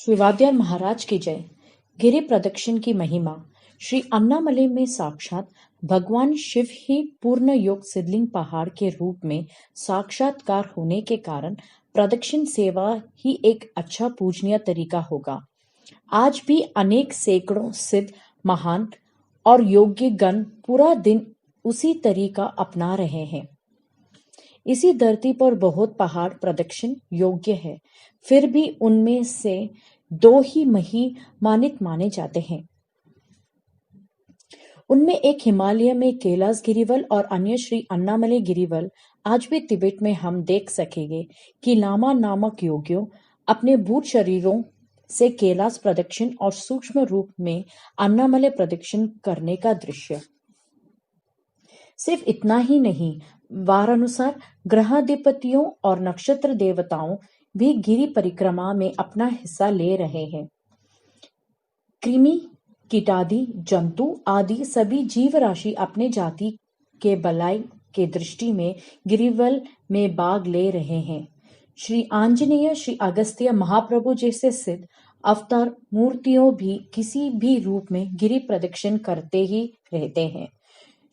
श्री वाद्यार महाराज की जय। गिरि प्रदक्षिण की महिमा। श्री अन्नामलई में साक्षात भगवान शिव ही पूर्ण योग सिद्धलिंग पहाड़ के रूप में साक्षात्कार होने के कारण प्रदक्षिण सेवा ही एक अच्छा पूजनीय तरीका होगा। आज भी अनेक सैकड़ों सिद्ध महान और योग्य गण पूरा दिन उसी तरीका अपना रहे हैं। इसी धरती पर बहुत पहाड़ प्रदक्षिण योग्य है, फिर भी उनमें से दो ही महिमान्वित माने जाते हैं। उनमें एक हिमालय में कैलाश गिरिवल और अन्य श्री अन्नामलई गिरिवल। आज भी तिब्बत में हम देख सकेंगे कि लामा नामक योगियों अपने भूत शरीरों से कैलाश प्रदक्षिण और सूक्ष्म रूप में अन्नामलई प्रदक्षिण करने का दृश्य। सिर्फ इतना ही नहीं, वारानुसार ग्रहाधिपतियों और नक्षत्र देवताओं भी गिरि परिक्रमा में अपना हिस्सा ले रहे हैं। कृमि कीटादि जंतु आदि सभी जीव राशि अपने जाति के भलाई के दृष्टि में गिरिवल में भाग ले रहे हैं। श्री आंजनेय, श्री अगस्त्य महाप्रभु जैसे सिद्ध अवतार मूर्तियों भी किसी भी रूप में गिरि प्रदक्षिण करते ही रहते हैं।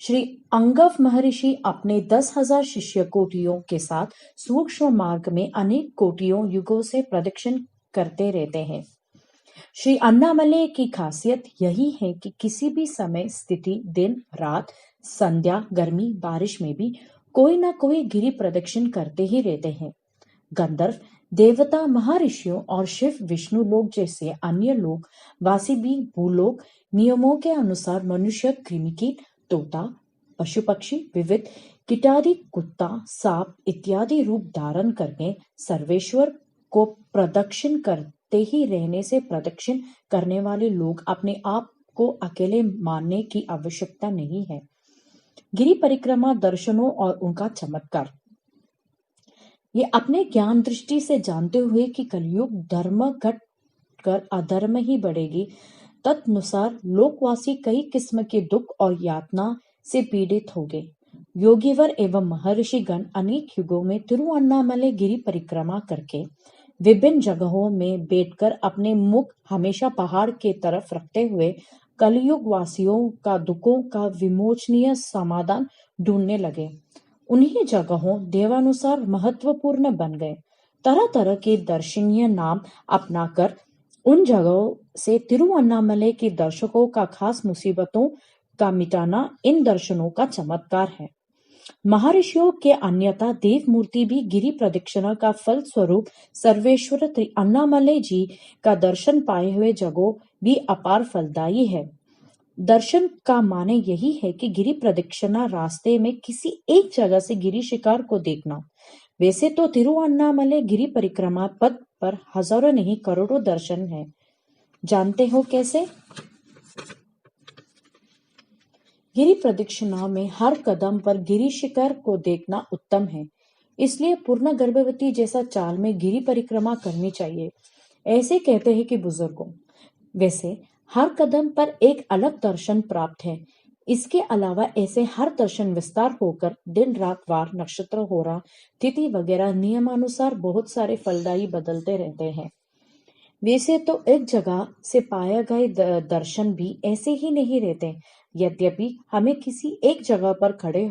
श्री अंगव महर्षि अपने 10,000 शिष्य कोटियों के साथ सूक्ष्म मार्ग में अनेक कोटियों युगों से प्रदक्षिण करते रहते हैं। श्री अन्नामलई की खासियत यही है कि किसी भी समय, स्थिति, दिन रात, संध्या, गर्मी बारिश में भी कोई ना कोई गिरि प्रदक्षिण करते ही रहते हैं। गंधर्व देवता, महर्षियों और शिव विष्णु लोक जैसे अन्य लोक वासी भी भूलोक नियमों के अनुसार मनुष्य, कृमिकीट, तोता, पशु पक्षी, विविध कीटादि, कुत्ता, सांप इत्यादि रूप धारण करके सर्वेश्वर को प्रदक्षिण करते ही रहने से प्रदक्षिण करने वाले लोग अपने आप को अकेले मानने की आवश्यकता नहीं है। गिरि परिक्रमा दर्शनों और उनका चमत्कार। ये अपने ज्ञान दृष्टि से जानते हुए कि कलयुग धर्म घट कर अधर्म ही बढ़ेगी, तदनुसार लोकवासी कई किस्म के दुख और यातना से पीड़ित होंगे। योगीवर एवं महर्षिगण अनेक युगों में तिरुअन्नामलई गिरि परिक्रमा करके विभिन्न जगहों में बैठकर अपने मुख हमेशा पहाड़ के तरफ रखते हुए कलयुग वासियों का दुखों का विमोचनीय समाधान ढूंढने लगे। उन्हीं जगहों देवानुसार महत्वपूर्ण बन गए। तरह तरह के दर्शनीय नाम अपनाकर उन जगहों से तिरुअन्नामलई के दर्शकों का खास मुसीबतों का मिटाना इन दर्शनों का चमत्कार है। महर्षियों के अन्यथा देव मूर्ति भी गिरि प्रदक्षिणा का फल स्वरूप सर्वेश्वर अन्नामलई जी का दर्शन पाए हुए जगहों भी अपार फलदायी है। दर्शन का माने यही है कि गिरि प्रदक्षिणा रास्ते में किसी एक जगह से गिरि शिखर को देखना। वैसे तो तिरुअन्नामलई गिरि परिक्रमा पथ पर हजारों नहीं करोड़ों दर्शन है। जानते हो कैसे? गिरि प्रदक्षिणा में हर कदम पर गिरि शिखर को देखना उत्तम है, इसलिए पूर्ण गर्भवती जैसा चाल में गिरि परिक्रमा करनी चाहिए, ऐसे कहते हैं कि बुजुर्गों। वैसे हर कदम पर एक अलग दर्शन प्राप्त है। इसके अलावा ऐसे हर दर्शन विस्तार होकर दिन रात वार नक्षत्र होरा तिथि वगैरह नियमानुसार बहुत सारे फलदायी बदलते रहते हैं। वैसे तो एक जगह से पाए गए दर्शन भी ऐसे ही नहीं रहते। यद्यपि हमें किसी एक जगह पर खड़े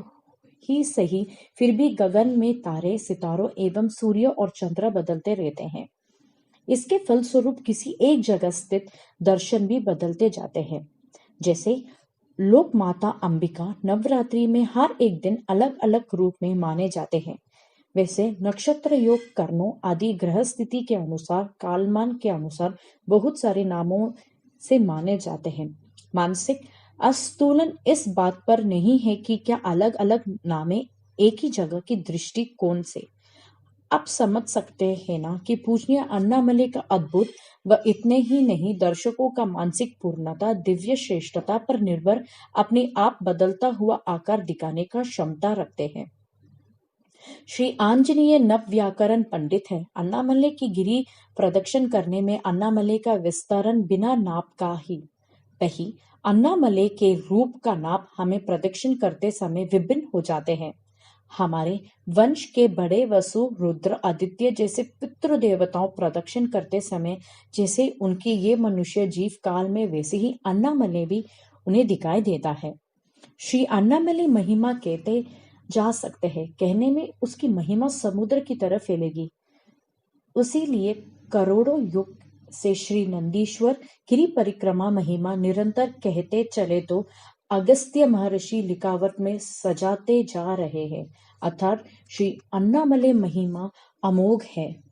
ही सही, फिर भी गगन में तारे, सितारों एवं सूर्य और चंद्र बदलते रहते हैं। इसके फलस्वरूप किसी एक जगह स्थित दर्शन भी बदलते जाते हैं। जैसे लोक माता अंबिका नवरात्रि में हर एक दिन अलग अलग रूप में माने जाते हैं, वैसे नक्षत्र योग, कर्णों आदि ग्रह स्थिति के अनुसार, कालमान के अनुसार बहुत सारे नामों से माने जाते हैं। मानसिक अस्तुलन इस बात पर नहीं है कि क्या अलग अलग नामे एक ही जगह की दृष्टिकोण से। आप समझ सकते हैं ना कि पूजनीय अन्नामलई का अद्भुत व इतने ही नहीं, दर्शकों का मानसिक पूर्णता, दिव्य श्रेष्ठता पर निर्भर अपने आप बदलता हुआ आकार दिखाने का क्षमता रखते हैं। श्री आंजनेय नव व्याकरण पंडित है। अन्नामलई की गिरि प्रदक्षिण करने में अन्नामलई का विस्तरण बिना नाप का ही वही अन्नामलई के रूप का नाप हमें प्रदक्षिण करते समय विभिन्न हो जाते हैं। हमारे वंश के बड़े वसु, रुद्र, आदित्य जैसे पितृ देवताओं प्रदक्षिण करते समय जैसे उनके ये मनुष्य जीव काल में, वैसे ही अन्नामलई भी उन्हें दिखाई देता है। श्री अन्नामलई महिमा कहते जा सकते हैं, कहने में उसकी महिमा समुद्र की तरह फैलेगी। उसीलिए करोड़ों युग से श्री नंदीश्वर गिरी परिक्रमा महिमा निरंतर कहते चले तो अगस्त्य महर्षि लिखावट में सजाते जा रहे हैं। अर्थात श्री अन्नामलई महिमा अमोघ है।